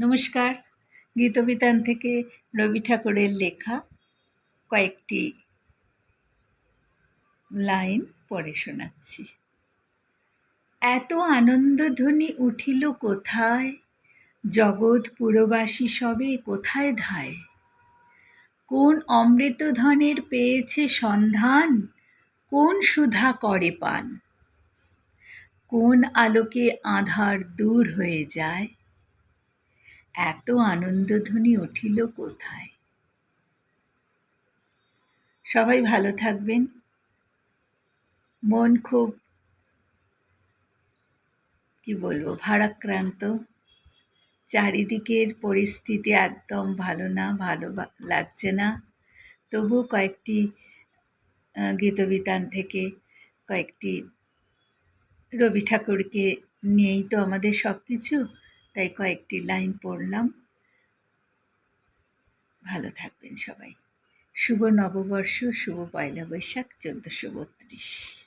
নমস্কার। গীতবিতান থেকে রবি ঠাকুরের লেখা কয়েকটি লাইন পড়ে শোনাচ্ছি। এত আনন্দধ্বনি উঠিল কোথায়, জগৎ পুরবাসী সবে কোথায় ধায়? কোন অমৃতধনের পেয়েছে সন্ধান, কোন সুধা করে পান? কোন আলোকে আঁধার দূর হয়ে যায়? এত আনন্দধ্বনি উঠিল কোথায়? সবাই ভালো থাকবেন। মন খুব ভারাক্রান্ত। চারিদিকের পরিস্থিতি একদম ভালো না, ভালো লাগছে না। তবু কয়েকটি গীতবিতান থেকে কয়েকটি রবি ঠাকুরকে নিয়েই তো আমাদের সব কিছু, তাই কয়েকটি লাইন পড়লাম। ভালো থাকবেন সবাই। শুভ নববর্ষ, শুভ পয়লা বৈশাখ 1432।